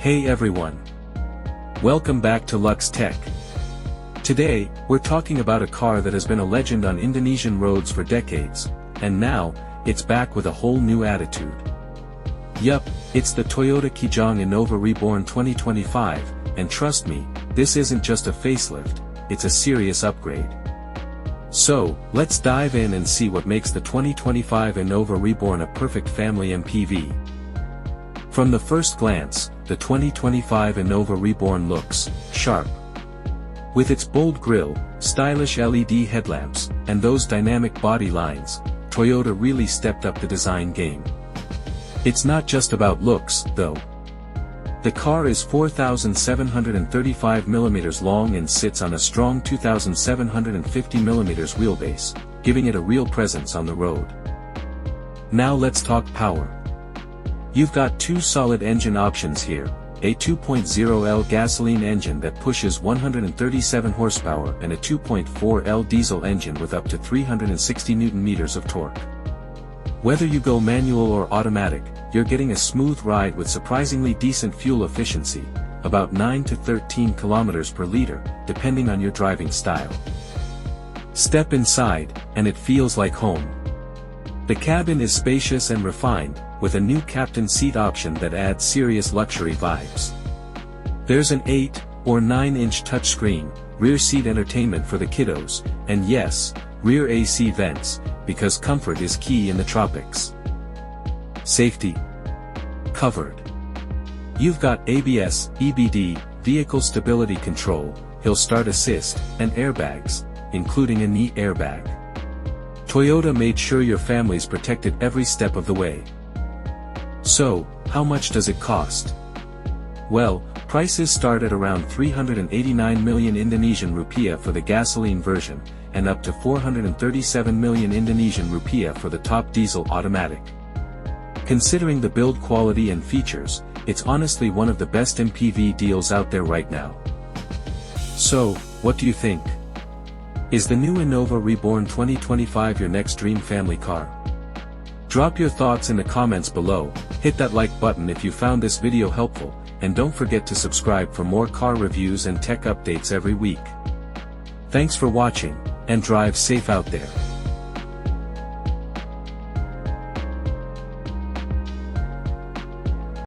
Hey everyone. Welcome back to Lux Tech. Today, we're talking about a car that has been a legend on Indonesian roads for decades, and now, it's back with a whole new attitude. Yup, it's the Toyota Kijang Innova Reborn 2025, and trust me, this isn't just a facelift, it's a serious upgrade. So, let's dive in and see what makes the 2025 Innova Reborn a perfect family MPV. From the first glance, the 2025 Innova Reborn looks sharp. With its bold grille, stylish LED headlamps, and those dynamic body lines, Toyota really stepped up the design game. It's not just about looks, though. The car is 4,735 mm long and sits on a strong 2,750 mm wheelbase, giving it a real presence on the road. Now let's talk power. You've got two solid engine options here, a 2.0L gasoline engine that pushes 137 horsepower and a 2.4L diesel engine with up to 360 Nm of torque. Whether you go manual or automatic, you're getting a smooth ride with surprisingly decent fuel efficiency, about 9 to 13 km per liter, depending on your driving style. Step inside, and it feels like home. The cabin is spacious and refined, with a new captain seat option that adds serious luxury vibes. There's an 8 or 9-inch touchscreen, rear seat entertainment for the kiddos, and yes, rear AC vents, because comfort is key in the tropics. Safety covered. You've got ABS, EBD, vehicle stability control, hill start assist, and airbags, including a knee airbag. Toyota made sure your family's protected every step of the way. So, how much does it cost? Well, prices start at around 389 million Indonesian rupiah for the gasoline version, and up to 437 million Indonesian rupiah for the top diesel automatic. Considering the build quality and features, it's honestly one of the best MPV deals out there right now. So, what do you think? Is the new Innova Reborn 2025 your next dream family car? Drop your thoughts in the comments below, hit that like button if you found this video helpful, and don't forget to subscribe for more car reviews and tech updates every week. Thanks for watching, and drive safe out there.